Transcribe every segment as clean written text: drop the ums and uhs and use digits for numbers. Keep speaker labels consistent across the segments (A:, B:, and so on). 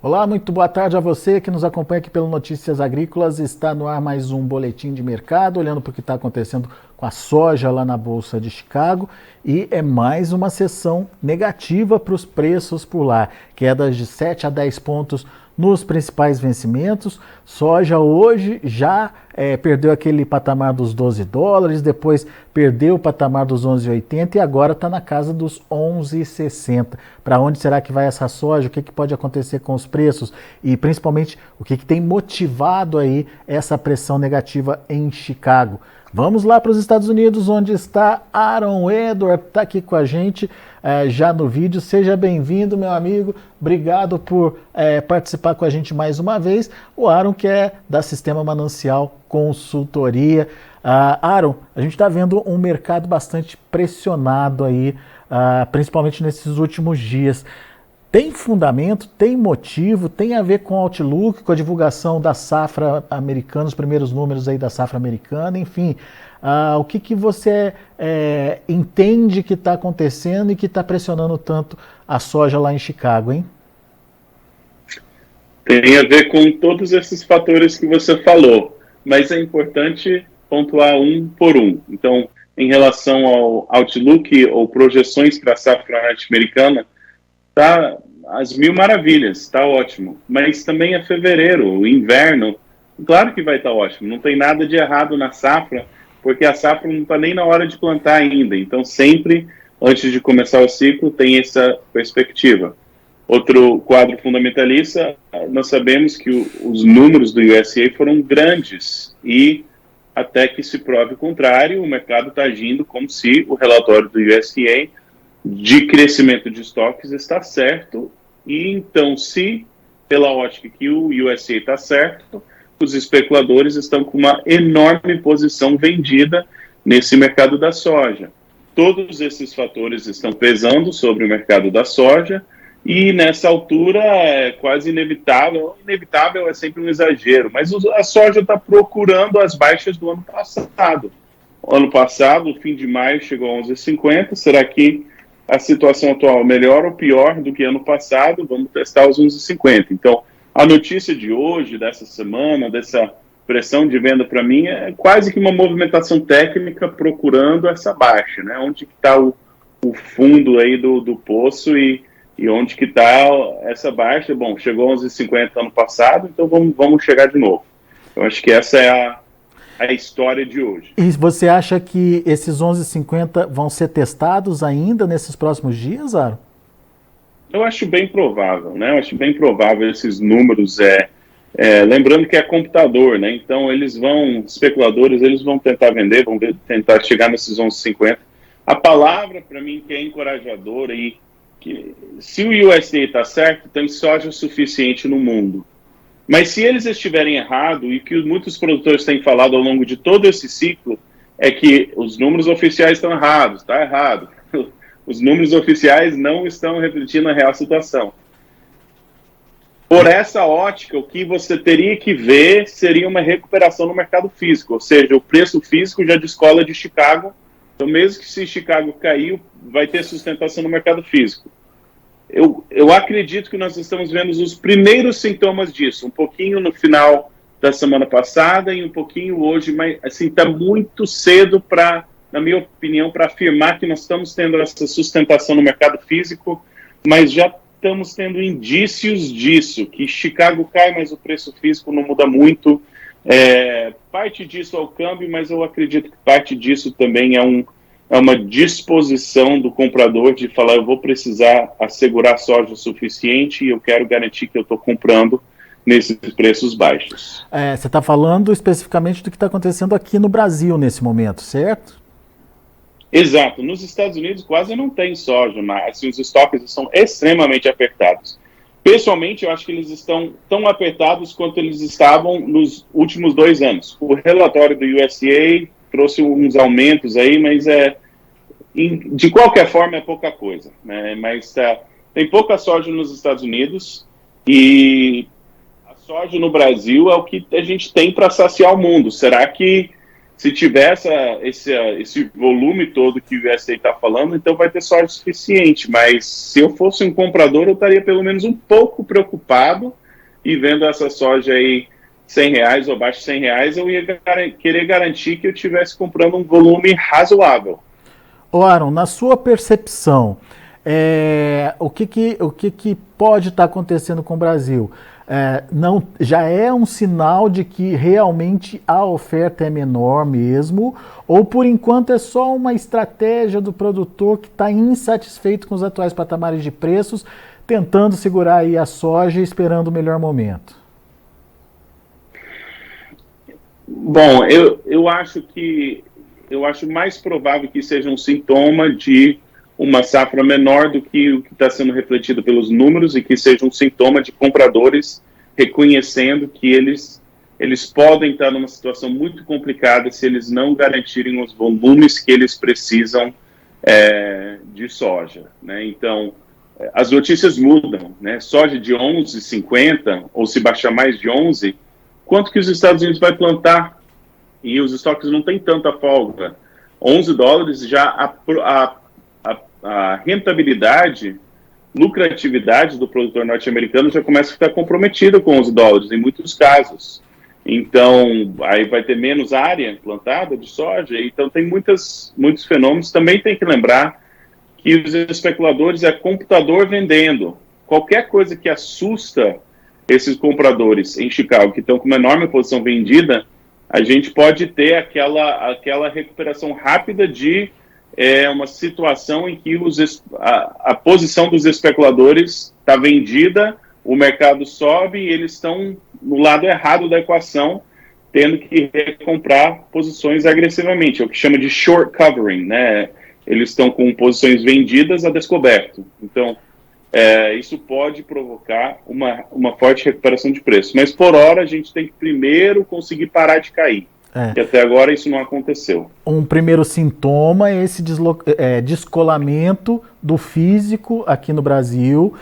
A: Olá, muito boa tarde a você que nos acompanha aqui pelo Notícias Agrícolas. Está no ar mais um boletim de mercado, olhando para o que está acontecendo com a soja lá na Bolsa de Chicago. E é mais uma sessão negativa para os preços por lá. Quedas de 7 a 10 pontos nos principais vencimentos. Soja hoje já perdeu aquele patamar dos $12, depois perdeu o patamar dos 11,80 e agora está na casa dos 11,60. Para onde será que vai essa soja? O que pode acontecer com os preços? E principalmente o que tem motivado aí essa pressão negativa em Chicago? Vamos lá para os Estados Unidos, onde está Aaron Edward, está aqui com a gente já no vídeo. Seja bem-vindo, meu amigo. Obrigado por participar com a gente mais uma vez. O Aaron, que é da Sistema Manancial Consultoria. Aaron, a gente está vendo um mercado bastante pressionado aí, principalmente nesses últimos dias. Tem fundamento, tem motivo, tem a ver com o Outlook, com a divulgação da safra americana, os primeiros números aí da safra americana, enfim. O que você entende que está acontecendo e que está pressionando tanto a soja lá em Chicago, hein?
B: Tem a ver com todos esses fatores que você falou, mas é importante pontuar um por um. Então, em relação ao Outlook ou projeções para a safra norte-americana, tá às mil maravilhas, tá ótimo. Mas também é fevereiro, o inverno, claro que vai estar ótimo. Não tem nada de errado na safra, porque a safra não está nem na hora de plantar ainda. Então, sempre, antes de começar o ciclo, tem essa perspectiva. Outro quadro fundamentalista, nós sabemos que os números do USDA foram grandes e, até que se prove o contrário, o mercado está agindo como se o relatório do USDA de crescimento de estoques está certo, e então, se pela ótica que o USDA está certo, os especuladores estão com uma enorme posição vendida nesse mercado da soja. Todos esses fatores estão pesando sobre o mercado da soja, e nessa altura é quase inevitável é sempre um exagero, mas a soja está procurando as baixas do ano passado. O ano passado, o fim de maio, chegou a 11,50, será que a situação atual é melhor ou pior do que ano passado? Vamos testar os 11,50. Então, a notícia de hoje, dessa semana, dessa pressão de venda para mim, é quase que uma movimentação técnica procurando essa baixa, né? Onde que está o fundo aí do poço e onde que está essa baixa? Bom, chegou a 11,50 ano passado, então vamos chegar de novo. Eu acho que essa é a história de hoje.
A: E você acha que esses 11,50 vão ser testados ainda nesses próximos dias, Aaron?
B: Eu acho bem provável, né? Eu acho bem provável esses números. Lembrando que é computador, né? Então especuladores, eles vão tentar vender, vão tentar chegar nesses 11,50. A palavra para mim que é encorajadora e que se o USDA está certo, tem soja suficiente no mundo. Mas se eles estiverem errados, e que muitos produtores têm falado ao longo de todo esse ciclo, é que os números oficiais estão errados, está errado. Os números oficiais não estão refletindo a real situação. Por essa ótica, o que você teria que ver seria uma recuperação no mercado físico, ou seja, o preço físico já descola de Chicago. Então, mesmo que se Chicago caiu, vai ter sustentação no mercado físico. Eu acredito que nós estamos vendo os primeiros sintomas disso, um pouquinho no final da semana passada e um pouquinho hoje, mas assim, está muito cedo na minha opinião, para afirmar que nós estamos tendo essa sustentação no mercado físico, mas já estamos tendo indícios disso, que Chicago cai, mas o preço físico não muda muito. Parte disso é o câmbio, mas eu acredito que parte disso também é uma disposição do comprador de falar, eu vou precisar assegurar soja o suficiente e eu quero garantir que eu estou comprando nesses preços baixos.
A: Você está falando especificamente do que está acontecendo aqui no Brasil nesse momento, certo?
B: Exato. Nos Estados Unidos quase não tem soja, mas assim, os estoques estão extremamente apertados. Pessoalmente, eu acho que eles estão tão apertados quanto eles estavam nos últimos 2 anos. O relatório do USDA trouxe uns aumentos aí, mas de qualquer forma é pouca coisa, né? Mas tem pouca soja nos Estados Unidos e a soja no Brasil é o que a gente tem para saciar o mundo. Será que se tiver esse volume todo que o USDA está falando, então vai ter soja suficiente. Mas se eu fosse um comprador, eu estaria pelo menos um pouco preocupado, e vendo essa soja aí R$ 100 ou abaixo de R$ 100, eu ia querer garantir que eu estivesse comprando um volume razoável.
A: Ô Aaron, na sua percepção, o que pode estar acontecendo com o Brasil? Não, já é um sinal de que realmente a oferta é menor mesmo, ou por enquanto é só uma estratégia do produtor que está insatisfeito com os atuais patamares de preços, tentando segurar aí a soja e esperando o melhor momento?
B: Bom, eu acho mais provável que seja um sintoma de uma safra menor do que o que está sendo refletido pelos números, e que seja um sintoma de compradores reconhecendo que eles podem estar numa situação muito complicada se eles não garantirem os volumes que eles precisam de soja, né? Então, as notícias mudam, né? Soja de 11,50, ou se baixar mais de 11, quanto que os Estados Unidos vai plantar? E os estoques não têm tanta folga. $11 já a rentabilidade, lucratividade do produtor norte-americano já começa a ficar comprometida com $11 em muitos casos. Então, aí vai ter menos área plantada de soja. Então, tem muitos fenômenos. Também tem que lembrar que os especuladores é computador vendendo. Qualquer coisa que assusta esses compradores em Chicago, que estão com uma enorme posição vendida, a gente pode ter aquela recuperação rápida de uma situação em que a posição dos especuladores está vendida, o mercado sobe e eles estão no lado errado da equação, tendo que recomprar posições agressivamente. É o que chama de short covering, né? Eles estão com posições vendidas a descoberto. Então, isso pode provocar uma forte recuperação de preço. Mas, por hora, a gente tem que primeiro conseguir parar de cair. Que até agora isso não aconteceu.
A: Um primeiro sintoma é esse descolamento do físico aqui no Brasil,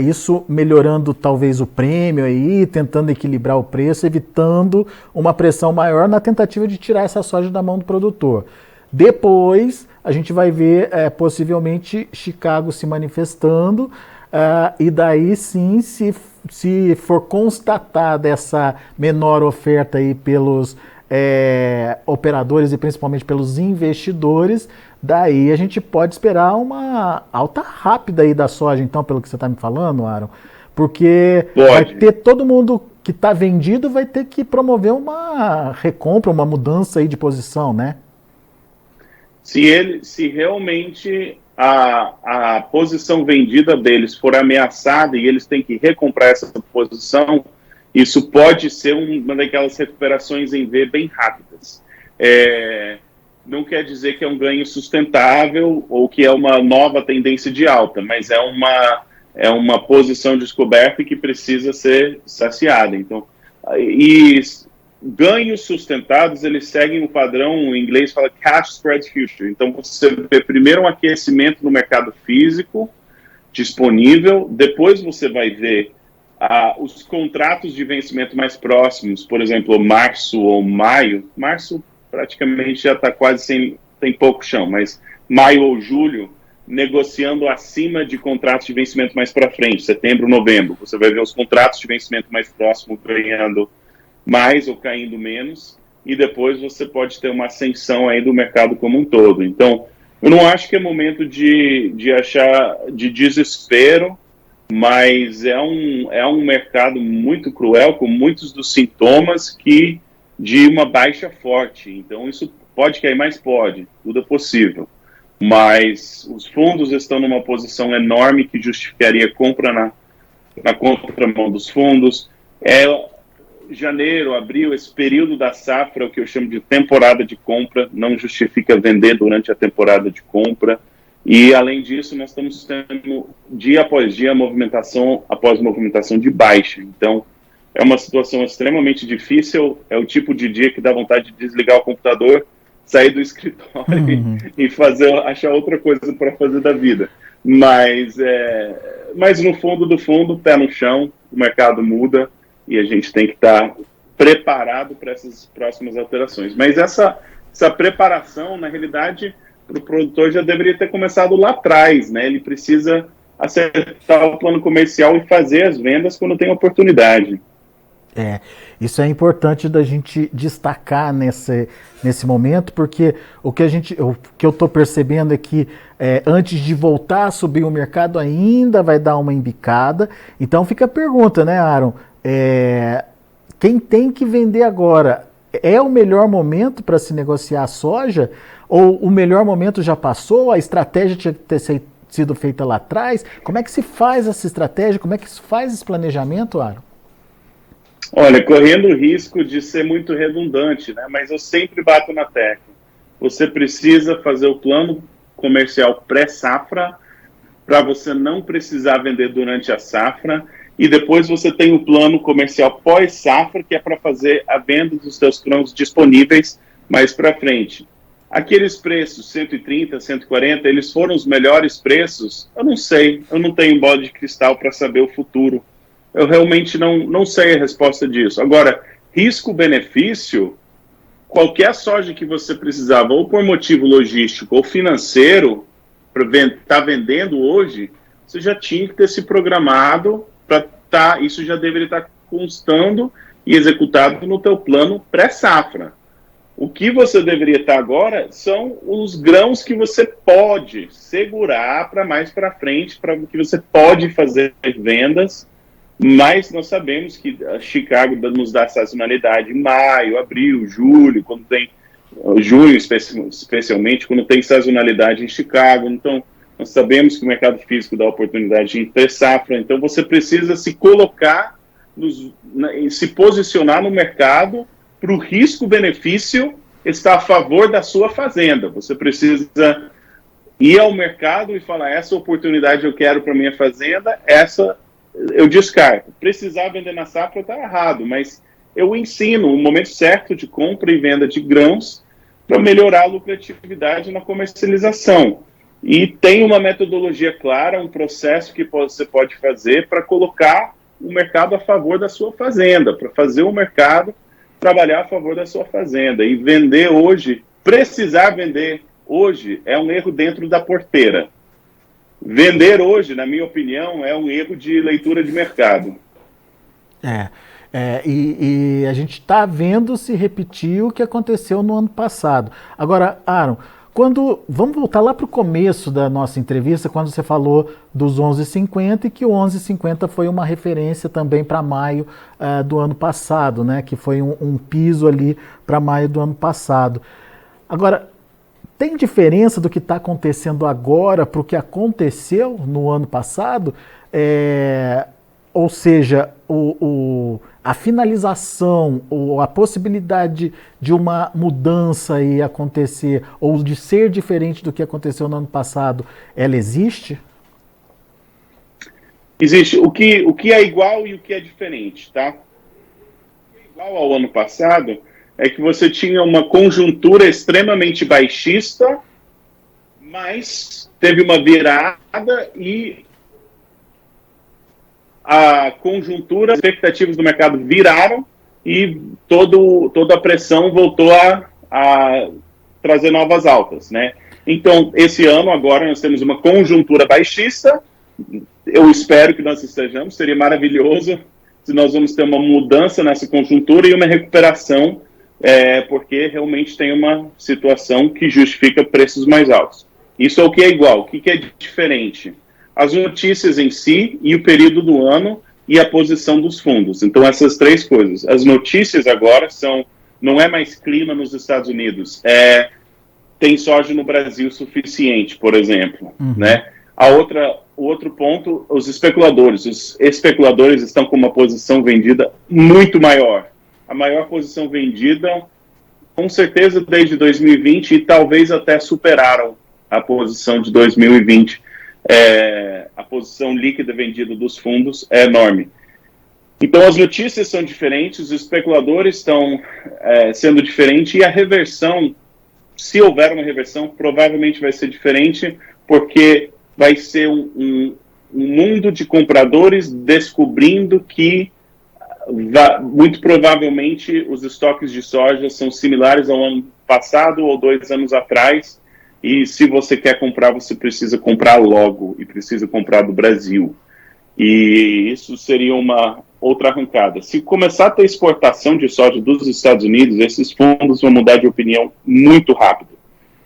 A: isso melhorando talvez o prêmio aí, tentando equilibrar o preço, evitando uma pressão maior na tentativa de tirar essa soja da mão do produtor. Depois a gente vai ver possivelmente Chicago se manifestando, e daí sim, se for constatada essa menor oferta aí pelos operadores e principalmente pelos investidores, daí a gente pode esperar uma alta rápida aí da soja, então, pelo que você está me falando, Aaron, porque vai ter todo mundo que está vendido vai ter que promover uma recompra, uma mudança aí de posição, né?
B: Se realmente a posição vendida deles for ameaçada e eles têm que recomprar essa posição, isso pode ser uma daquelas recuperações em V bem rápidas. Não quer dizer que é um ganho sustentável ou que é uma nova tendência de alta, mas é uma posição descoberta que precisa ser saciada. Então, e ganhos sustentados, eles seguem o padrão, em inglês fala cash spread future. Então, você vê primeiro um aquecimento no mercado físico disponível, depois você vai ver os contratos de vencimento mais próximos, por exemplo, março ou maio. Março praticamente já está tem pouco chão, mas maio ou julho, negociando acima de contratos de vencimento mais para frente, setembro, novembro. Você vai ver os contratos de vencimento mais próximos ganhando mais ou caindo menos, e depois você pode ter uma ascensão aí do mercado como um todo. Então, eu não acho que é momento de desespero, mas é um mercado muito cruel, com muitos dos sintomas de uma baixa forte. Então, isso pode cair, mais pode, tudo é possível. Mas os fundos estão numa posição enorme que justificaria compra na contramão dos fundos. Janeiro, abril, esse período da safra, o que eu chamo de temporada de compra, não justifica vender durante a temporada de compra. E, além disso, nós estamos tendo, dia após dia, movimentação após movimentação de baixa. Então, é uma situação extremamente difícil, é o tipo de dia que dá vontade de desligar o computador, sair do escritório e achar outra coisa para fazer da vida. Mas no fundo do fundo, pé no chão, o mercado muda e a gente tem que estar preparado para essas próximas alterações. Mas essa preparação, na realidade, para o produtor já deveria ter começado lá atrás, né? Ele precisa acertar o plano comercial e fazer as vendas quando tem oportunidade.
A: Isso é importante da gente destacar nesse momento, porque o que eu estou percebendo é que antes de voltar a subir o mercado ainda vai dar uma embicada. Então fica a pergunta, né, Aaron? Quem tem que vender agora? É o melhor momento para se negociar a soja? Ou o melhor momento já passou? A estratégia tinha que ter sido feita lá atrás? Como é que se faz essa estratégia? Como é que se faz esse planejamento, Aaron?
B: Olha, correndo o risco de ser muito redundante, né? Mas eu sempre bato na tecla. Você precisa fazer o plano comercial pré-safra para você não precisar vender durante a safra, e depois você tem o plano comercial pós-safra, que é para fazer a venda dos seus grãos disponíveis mais para frente. Aqueles preços, 130, 140, eles foram os melhores preços? Eu não sei, eu não tenho bola de cristal para saber o futuro. Eu realmente não sei a resposta disso. Agora, risco-benefício, qualquer soja que você precisava, ou por motivo logístico ou financeiro, para estar vendendo hoje, você já tinha que ter se programado para estar, isso já deveria estar constando e executado no teu plano pré-safra. O que você deveria estar agora são os grãos que você pode segurar para mais para frente, para que você pode fazer vendas. Mas nós sabemos que a Chicago nos dá sazonalidade em maio, abril, julho, quando tem junho especialmente, quando tem sazonalidade em Chicago. Então, nós sabemos que o mercado físico dá oportunidade de ter safra. Então, você precisa se colocar, se posicionar no mercado para o risco-benefício estar a favor da sua fazenda. Você precisa ir ao mercado e falar, essa oportunidade eu quero para minha fazenda, essa eu descarto. Precisar vender na safra está errado, mas eu ensino o momento certo de compra e venda de grãos para melhorar a lucratividade na comercialização. E tem uma metodologia clara, um processo que você pode fazer para colocar o mercado a favor da sua fazenda, para fazer o mercado trabalhar a favor da sua fazenda. E vender hoje, precisar vender hoje, é um erro dentro da porteira. Vender hoje, na minha opinião, é um erro de leitura de mercado.
A: E a gente está vendo se repetir o que aconteceu no ano passado. Agora, Aaron, vamos voltar lá para o começo da nossa entrevista, quando você falou dos 11,50 e que o 11,50 foi uma referência também para maio do ano passado, né? Que foi um piso ali para maio do ano passado. Agora, tem diferença do que está acontecendo agora para o que aconteceu no ano passado? Ou seja, a finalização ou a possibilidade de uma mudança aí acontecer ou de ser diferente do que aconteceu no ano passado, ela existe?
B: Existe. O que é igual e o que é diferente, tá? O que é igual ao ano passado é que você tinha uma conjuntura extremamente baixista, mas teve uma virada e a conjuntura, as expectativas do mercado viraram e toda a pressão voltou a trazer novas altas, né? Então, esse ano agora nós temos uma conjuntura baixista, eu espero que nós estejamos, seria maravilhoso se nós vamos ter uma mudança nessa conjuntura e uma recuperação, porque realmente tem uma situação que justifica preços mais altos. Isso é o que é igual. O que é diferente? As notícias em si e o período do ano e a posição dos fundos. Então, essas três coisas. As notícias agora não é mais clima nos Estados Unidos, tem soja no Brasil suficiente, por exemplo, né? O outro ponto, os especuladores. Os especuladores estão com uma posição vendida muito maior. A maior posição vendida, com certeza, desde 2020 e talvez até superaram a posição de 2020. A posição líquida vendida dos fundos é enorme. Então, as notícias são diferentes, os especuladores estão sendo diferentes e a reversão, se houver uma reversão, provavelmente vai ser diferente, porque vai ser um mundo de compradores descobrindo que muito provavelmente os estoques de soja são similares ao ano passado ou 2 anos atrás, e se você quer comprar, você precisa comprar logo, e precisa comprar do Brasil. E isso seria uma outra arrancada. Se começar a ter exportação de soja dos Estados Unidos, esses fundos vão mudar de opinião muito rápido,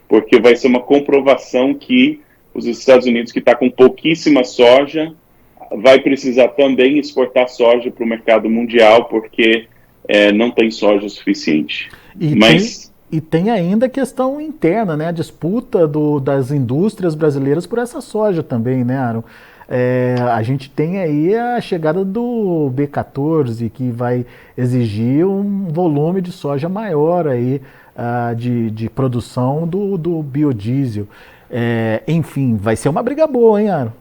B: porque vai ser uma comprovação que os Estados Unidos, que está com pouquíssima soja, vai precisar também exportar soja para o mercado mundial, porque não tem soja suficiente.
A: E tem ainda a questão interna, né? A disputa das indústrias brasileiras por essa soja também, né, Aaron? A gente tem aí a chegada do B14, que vai exigir um volume de soja maior aí, de produção do biodiesel. Enfim, vai ser uma briga boa, hein, Aaron?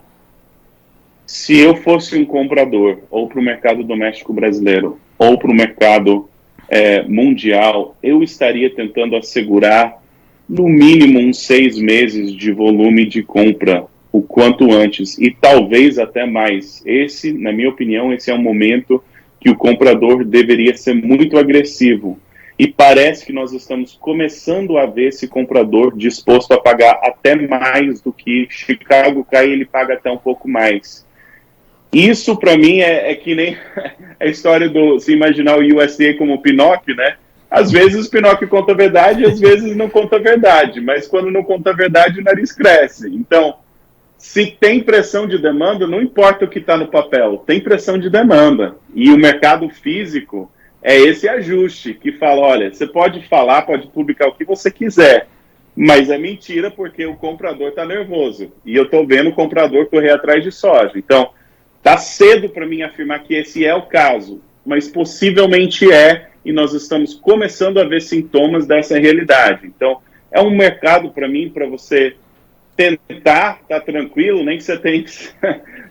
B: Se eu fosse um comprador, ou para o mercado doméstico brasileiro, ou para o mercado mundial, eu estaria tentando assegurar no mínimo uns 6 meses de volume de compra o quanto antes, e talvez até mais. Na minha opinião, esse é um momento que o comprador deveria ser muito agressivo. E parece que nós estamos começando a ver esse comprador disposto a pagar até mais do que Chicago cai, ele paga até um pouco mais. Isso, para mim, é que nem a história se imaginar o USDA como o Pinóquio, né? Às vezes o Pinóquio conta a verdade, às vezes não conta a verdade, mas quando não conta a verdade, o nariz cresce. Então, se tem pressão de demanda, não importa o que está no papel, tem pressão de demanda. E o mercado físico é esse ajuste que fala, olha, você pode falar, pode publicar o que você quiser, mas é mentira porque o comprador está nervoso. E eu estou vendo o comprador correr atrás de soja. Então, está cedo para mim afirmar que esse é o caso, mas possivelmente e nós estamos começando a ver sintomas dessa realidade. Então, é um mercado para mim, para você tentar estar tranquilo, nem que você tenha que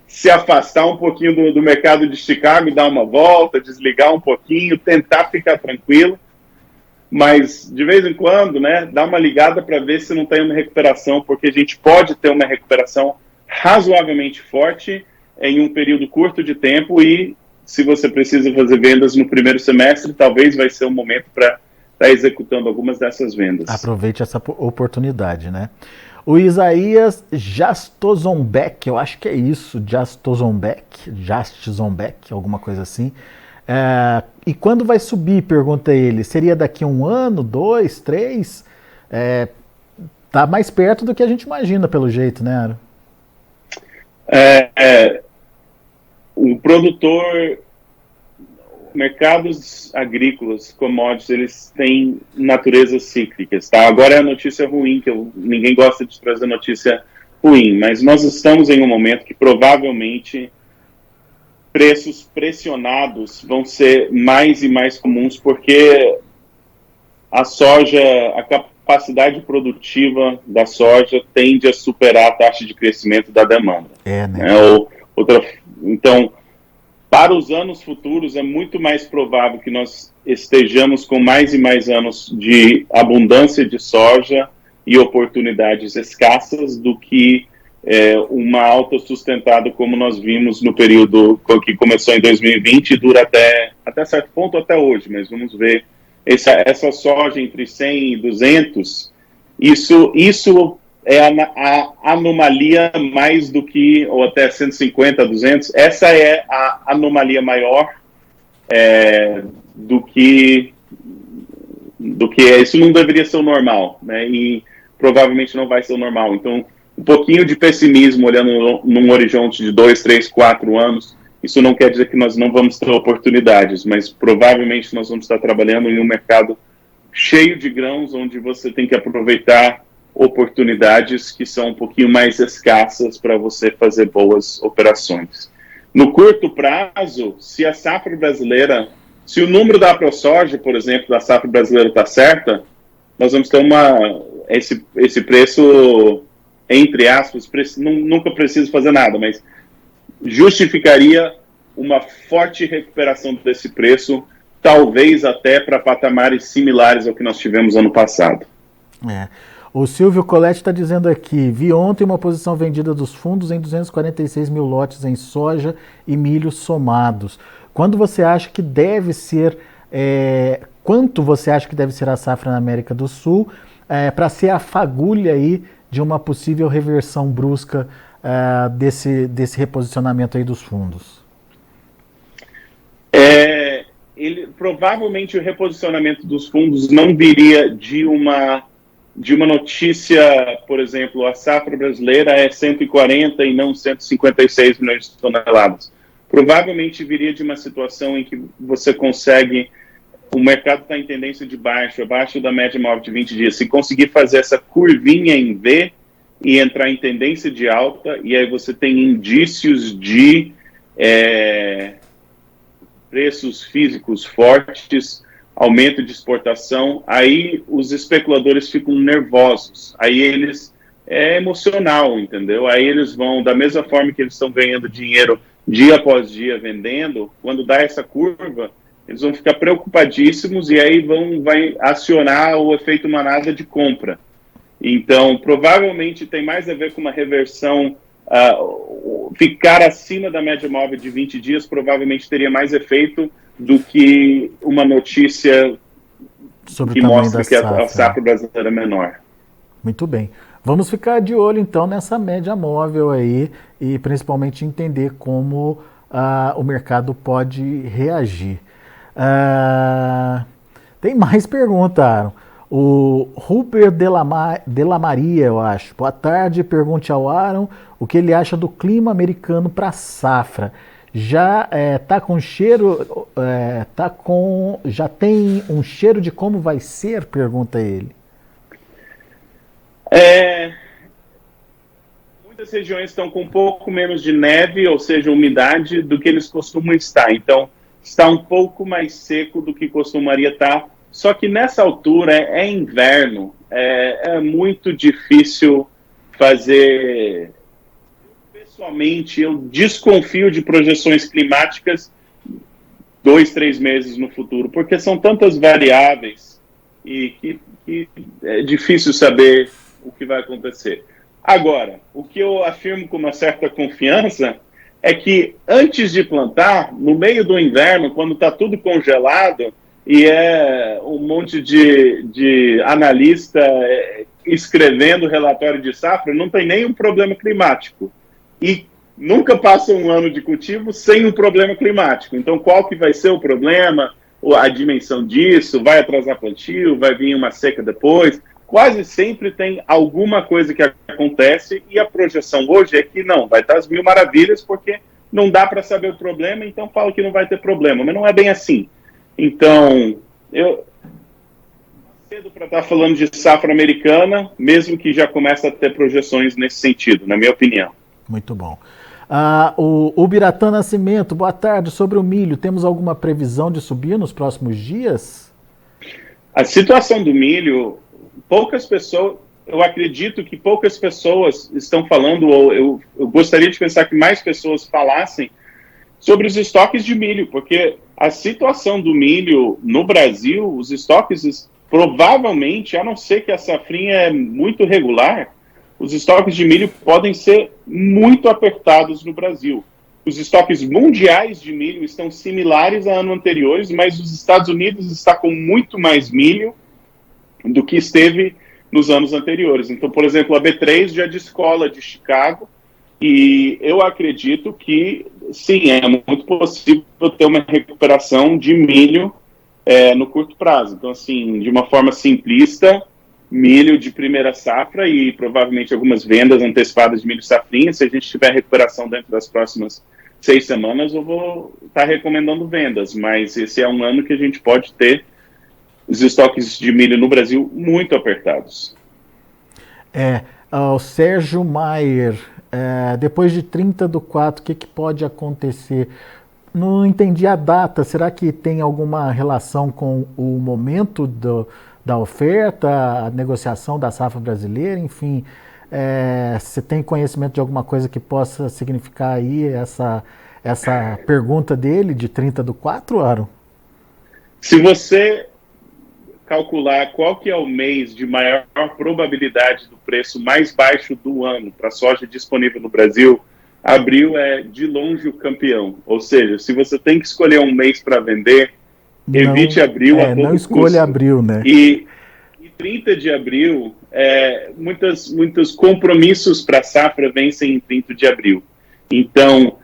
B: se afastar um pouquinho do mercado de Chicago, dar uma volta, desligar um pouquinho, tentar ficar tranquilo, mas de vez em quando, né, dá uma ligada para ver se não tem uma recuperação, porque a gente pode ter uma recuperação razoavelmente forte em um período curto de tempo, e se você precisa fazer vendas no primeiro semestre, talvez vai ser um momento para estar executando algumas dessas vendas.
A: Aproveite essa oportunidade, né? O Isaías Jastozonbeck, eu acho que é isso, Jastozonbeck, alguma coisa assim. E quando vai subir, pergunta ele, seria daqui a 1 ano, 2, 3? Tá mais perto do que a gente imagina, pelo jeito, né, Aaron?
B: O produtor, mercados agrícolas, commodities, eles têm naturezas cíclicas, tá? Agora é a notícia ruim, que ninguém gosta de trazer notícia ruim, mas nós estamos em um momento que provavelmente preços pressionados vão ser mais e mais comuns, porque a capacidade produtiva da soja tende a superar a taxa de crescimento da demanda. Então, para os anos futuros, é muito mais provável que nós estejamos com mais e mais anos de abundância de soja e oportunidades escassas do que uma alta sustentada como nós vimos no período que começou em 2020 e dura até certo ponto até hoje, mas vamos ver essa soja entre 100 e 200, isso é a anomalia mais do que, ou até 150, 200, essa é a anomalia maior do que isso não deveria ser o normal, né? E provavelmente não vai ser o normal. Então, um pouquinho de pessimismo olhando num horizonte de 2, 3, 4 anos, isso não quer dizer que nós não vamos ter oportunidades, mas provavelmente nós vamos estar trabalhando em um mercado cheio de grãos, onde você tem que aproveitar oportunidades que são um pouquinho mais escassas para você fazer boas operações. No curto prazo, se a safra brasileira, se o número da ProSoja, por exemplo, da safra brasileira está certa, nós vamos ter esse preço, entre aspas, nunca preciso fazer nada, mas justificaria uma forte recuperação desse preço, talvez até para patamares similares ao que nós tivemos ano passado.
A: O Silvio Coletti está dizendo aqui, vi ontem uma posição vendida dos fundos em 246 mil lotes em soja e milho somados. Quando você acha que deve ser quanto você acha que deve ser a safra na América do Sul para ser a fagulha aí de uma possível reversão brusca desse reposicionamento aí dos fundos?
B: Provavelmente o reposicionamento dos fundos não viria de uma notícia, por exemplo, a safra brasileira é 140 e não 156 milhões de toneladas. Provavelmente viria de uma situação em que você consegue, o mercado está em tendência de baixo, abaixo da média móvel de 20 dias. Se conseguir fazer essa curvinha em V e entrar em tendência de alta, e aí você tem indícios de preços físicos fortes, aumento de exportação, aí os especuladores ficam nervosos, aí eles, é emocional, entendeu? Aí eles vão, da mesma forma que eles estão ganhando dinheiro dia após dia vendendo, quando dá essa curva, eles vão ficar preocupadíssimos e aí vai acionar o efeito manada de compra. Então, provavelmente tem mais a ver com uma reversão, ficar acima da média móvel de 20 dias provavelmente teria mais efeito do que uma notícia
A: sobre
B: que mostra que a safra brasileira é menor.
A: Muito bem. Vamos ficar de olho, então, nessa média móvel aí e principalmente entender como o mercado pode reagir. Tem mais pergunta, Aaron. O Rupert de la Maria, eu acho. Boa tarde, pergunte ao Aaron o que ele acha do clima americano para a safra. Já com cheiro, já tem um cheiro de como vai ser? Pergunta ele.
B: Muitas regiões estão com um pouco menos de neve, ou seja, umidade, do que eles costumam estar. Então, está um pouco mais seco do que costumaria estar. Só que nessa altura é inverno, é muito difícil fazer. Pessoalmente, eu desconfio de projeções climáticas 2-3 meses no futuro, porque são tantas variáveis e que é difícil saber o que vai acontecer. Agora, o que eu afirmo com uma certa confiança é que antes de plantar, no meio do inverno, quando está tudo congelado, e um monte de analista escrevendo relatório de safra, não tem nenhum problema climático. E nunca passa um ano de cultivo sem um problema climático. Então, qual que vai ser o problema? A dimensão disso? Vai atrasar plantio? Vai vir uma seca depois? Quase sempre tem alguma coisa que acontece e a projeção hoje é que não, vai estar as mil maravilhas porque não dá para saber o problema, então fala que não vai ter problema. Mas não é bem assim. Então, cedo para estar falando de safra americana, mesmo que já comece a ter projeções nesse sentido, na minha opinião.
A: Muito bom. O Biratã Nascimento, boa tarde. Sobre o milho, temos alguma previsão de subir nos próximos dias?
B: A situação do milho, eu acredito que poucas pessoas estão falando, ou eu gostaria de pensar que mais pessoas falassem sobre os estoques de milho, porque a situação do milho no Brasil, os estoques provavelmente, a não ser que a safrinha é muito regular, os estoques de milho podem ser muito apertados no Brasil. Os estoques mundiais de milho estão similares a anos anteriores, mas os Estados Unidos está com muito mais milho do que esteve nos anos anteriores. Então, por exemplo, a B3 já descola de Chicago, e eu acredito que, sim, é muito possível ter uma recuperação de milho no curto prazo. Então, assim, de uma forma simplista, milho de primeira safra e provavelmente algumas vendas antecipadas de milho safrinha. Se a gente tiver recuperação dentro das próximas 6 semanas, eu vou estar recomendando vendas. Mas esse é um ano que a gente pode ter os estoques de milho no Brasil muito apertados.
A: O Sérgio Maier, depois de 30/4, o que pode acontecer? Não entendi a data. Será que tem alguma relação com o momento da oferta, a negociação da safra brasileira? Enfim, você tem conhecimento de alguma coisa que possa significar aí essa pergunta dele de 30/4, Aaron?
B: Se você calcular qual que é o mês de maior probabilidade do preço mais baixo do ano para soja disponível no Brasil, abril é de longe o campeão. Ou seja, se você tem que escolher um mês para vender, Evite abril a todo
A: não escolha
B: custo.
A: abril, né?
B: E 30 de abril, muitos compromissos para a safra vencem em 30 de abril. Então,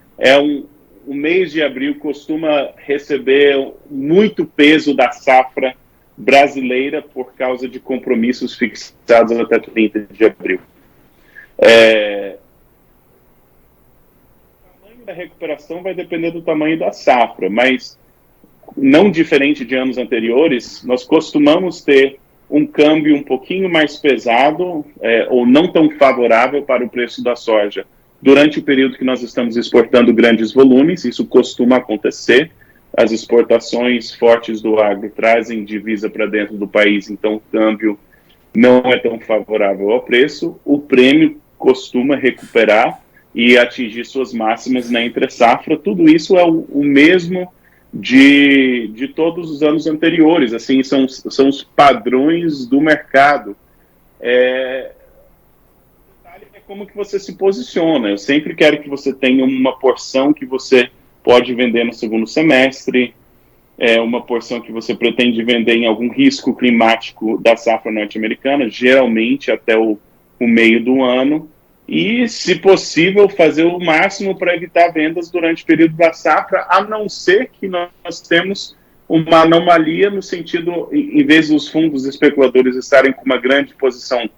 B: o mês de abril costuma receber muito peso da safra brasileira por causa de compromissos fixados até 30 de abril. O tamanho da recuperação vai depender do tamanho da safra, mas não diferente de anos anteriores, nós costumamos ter um câmbio um pouquinho mais pesado ou não tão favorável para o preço da soja durante o período que nós estamos exportando grandes volumes. Isso costuma acontecer. As exportações fortes do agro trazem divisa para dentro do país, então o câmbio não é tão favorável ao preço. O prêmio costuma recuperar e atingir suas máximas na entre-safra. Tudo isso é o mesmo de todos os anos anteriores, assim, são os padrões do mercado. É como que você se posiciona. Eu sempre quero que você tenha uma porção que você pode vender no segundo semestre, uma porção que você pretende vender em algum risco climático da safra norte-americana, geralmente até o meio do ano, e, se possível, fazer o máximo para evitar vendas durante o período da safra, a não ser que nós temos uma anomalia no sentido, em vez dos fundos especuladores estarem com uma grande posição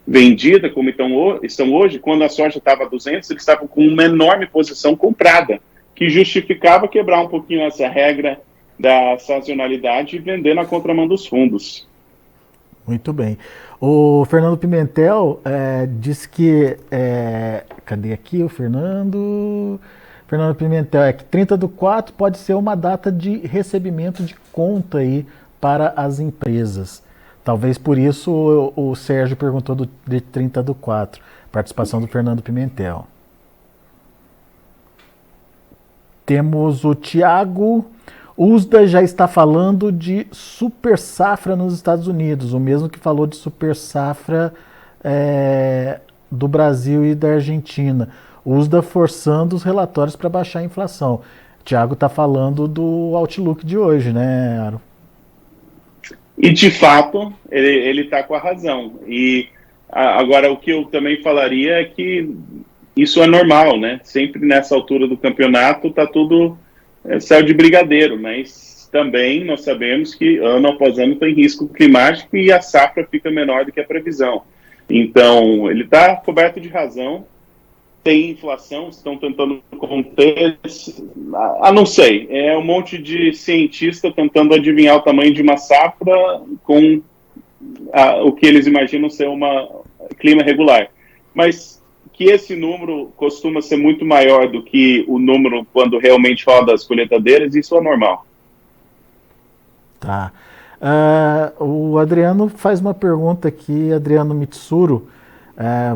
B: vendida, como estão hoje, quando a soja estava a 200, eles estavam com uma enorme posição comprada, que justificava quebrar um pouquinho essa regra da sazonalidade e vender na contramão dos fundos.
A: Muito bem. O Fernando Pimentel disse que... cadê aqui o Fernando? Fernando Pimentel, que 30/4 pode ser uma data de recebimento de conta aí para as empresas. Talvez por isso o Sérgio perguntou de 30/4. Participação do Fernando Pimentel. Temos o Tiago. USDA já está falando de super safra nos Estados Unidos, o mesmo que falou de super safra do Brasil e da Argentina. USDA forçando os relatórios para baixar a inflação. O Tiago está falando do outlook de hoje, né, Aro?
B: E, de fato, ele está com a razão. E agora, o que eu também falaria é que isso é normal, né? Sempre nessa altura do campeonato está tudo céu de brigadeiro, mas também nós sabemos que ano após ano tem risco climático e a safra fica menor do que a previsão. Então, ele está coberto de razão. Tem inflação, estão tentando conter, não sei, é um monte de cientista tentando adivinhar o tamanho de uma safra com o que eles imaginam ser clima regular. Mas que esse número costuma ser muito maior do que o número quando realmente fala das colheitadeiras, isso é normal.
A: Tá. O Adriano faz uma pergunta aqui, Adriano Mitsuru.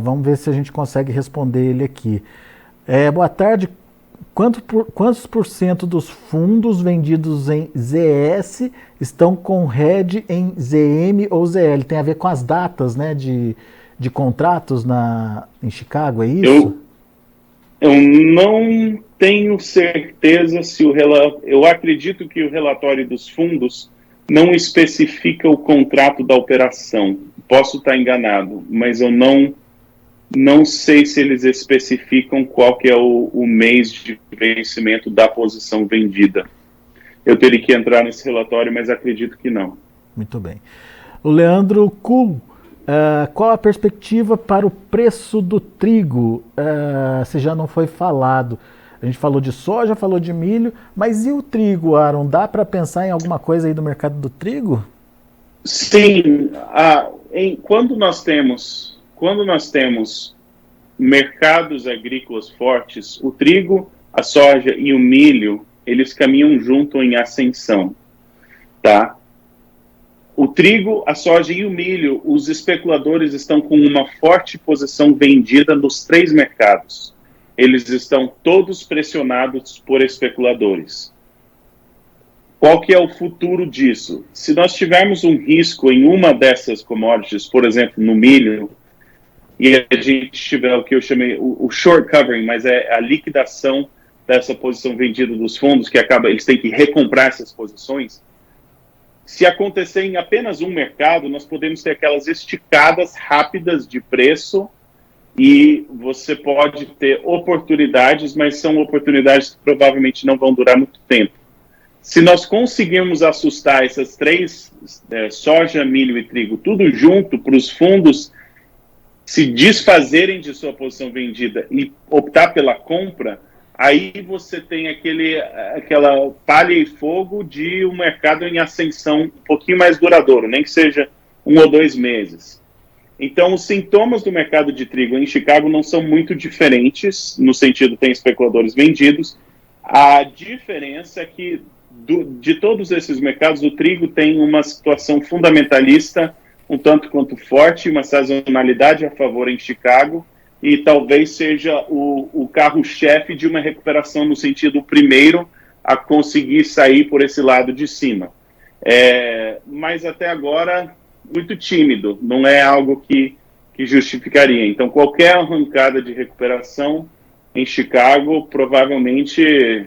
A: Vamos ver se a gente consegue responder ele aqui. Boa tarde. Quantos por cento dos fundos vendidos em ZS estão com hedge em ZM ou ZL? Tem a ver com as datas, né, de contratos em Chicago, é isso?
B: Eu não tenho certeza se eu acredito que o relatório dos fundos não especifica o contrato da operação. Posso estar enganado, mas eu não sei se eles especificam qual que é o mês de vencimento da posição vendida. Eu teria que entrar nesse relatório, mas acredito que não.
A: Muito bem. O Leandro Kuhl, qual a perspectiva para o preço do trigo? Se já não foi falado. A gente falou de soja, falou de milho, mas e o trigo, Aaron? Dá para pensar em alguma coisa aí do mercado do trigo?
B: Sim. Quando nós temos mercados agrícolas fortes, o trigo, a soja e o milho, eles caminham junto em ascensão, tá? O trigo, a soja e o milho, os especuladores estão com uma forte posição vendida nos três mercados. Eles estão todos pressionados por especuladores. Qual que é o futuro disso? Se nós tivermos um risco em uma dessas commodities, por exemplo, no milho, e a gente tiver o que eu chamei o short covering, mas é a liquidação dessa posição vendida dos fundos, que eles têm que recomprar essas posições, Se acontecer em apenas um mercado, nós podemos ter aquelas esticadas rápidas de preço e você pode ter oportunidades, mas são oportunidades que provavelmente não vão durar muito tempo. Se nós conseguirmos assustar essas três, soja, milho e trigo, tudo junto para os fundos se desfazerem de sua posição vendida e optar pela compra, aí você tem aquela palha e fogo de um mercado em ascensão um pouquinho mais duradouro, nem que seja 1 ou 2 meses. Então, os sintomas do mercado de trigo em Chicago não são muito diferentes, no sentido tem especuladores vendidos. A diferença é que de todos esses mercados, o trigo tem uma situação fundamentalista um tanto quanto forte, uma sazonalidade a favor em Chicago, e talvez seja o carro-chefe de uma recuperação no sentido primeiro a conseguir sair por esse lado de cima. Mas até agora, muito tímido, não é algo que justificaria. Então, qualquer arrancada de recuperação em Chicago, provavelmente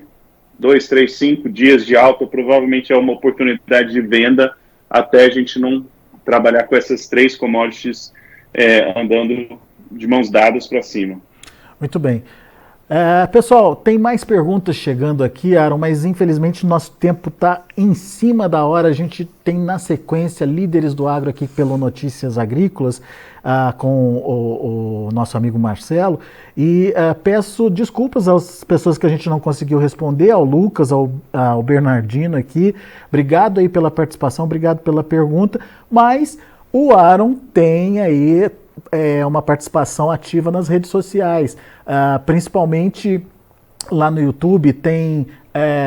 B: 2, 3, 5 dias de alta, provavelmente é uma oportunidade de venda até a gente não trabalhar com essas três commodities andando de mãos dadas para cima.
A: Muito bem. Pessoal, tem mais perguntas chegando aqui, Aaron, mas infelizmente nosso tempo está em cima da hora. A gente tem na sequência Líderes do Agro aqui pelo Notícias Agrícolas, com o nosso amigo Marcelo, e peço desculpas às pessoas que a gente não conseguiu responder, ao Lucas, ao Bernardino aqui. Obrigado aí pela participação, obrigado pela pergunta, mas o Aaron tem aí uma participação ativa nas redes sociais, principalmente lá no YouTube. Tem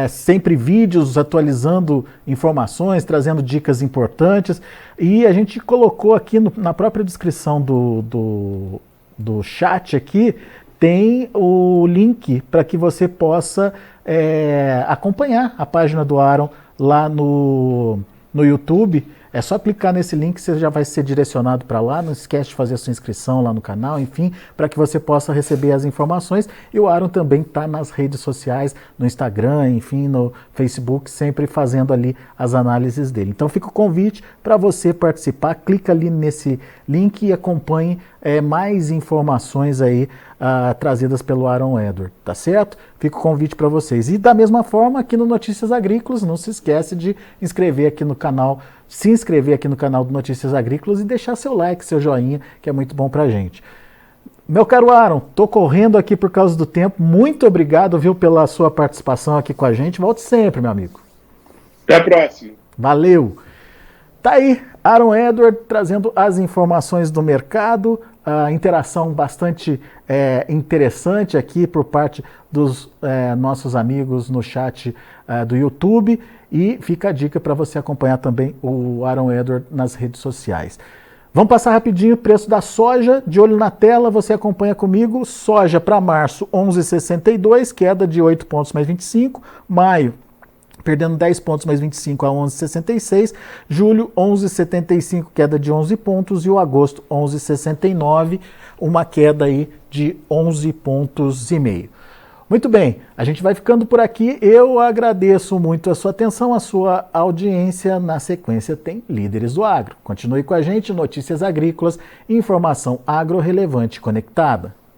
A: sempre vídeos atualizando informações, trazendo dicas importantes, e a gente colocou aqui na própria descrição do chat aqui, tem o link para que você possa acompanhar a página do Aaron lá no YouTube. É só clicar nesse link, você já vai ser direcionado para lá. Não esquece de fazer a sua inscrição lá no canal, enfim, para que você possa receber as informações. E o Aaron também está nas redes sociais, no Instagram, enfim, no Facebook, sempre fazendo ali as análises dele. Então fica o convite para você participar. Clica ali nesse link e acompanhe mais informações aí trazidas pelo Aaron Edward, tá certo? Fica o convite para vocês. E da mesma forma, aqui no Notícias Agrícolas, não se esquece de inscrever aqui no canal, se inscrever aqui no canal do Notícias Agrícolas e deixar seu like, seu joinha, que é muito bom pra gente. Meu caro Aaron, tô correndo aqui por causa do tempo. Muito obrigado, viu, pela sua participação aqui com a gente. Volte sempre, meu amigo.
B: Até a próxima.
A: Valeu. Tá aí, Aaron Edward trazendo as informações do mercado, a interação bastante interessante aqui por parte dos nossos amigos no chat do YouTube, e fica a dica para você acompanhar também o Aaron Edward nas redes sociais. Vamos passar rapidinho o preço da soja, de olho na tela, você acompanha comigo. Soja para março, 11,62, queda de 8 pontos mais 25, maio perdendo 10 pontos mais 25 a 11,66, julho 11,75, queda de 11 pontos, e o agosto 11,69, uma queda aí de 11 pontos e meio. Muito bem, a gente vai ficando por aqui. Eu agradeço muito a sua atenção, a sua audiência. Na sequência tem Líderes do Agro. Continue com a gente, Notícias Agrícolas, informação agro relevante conectada.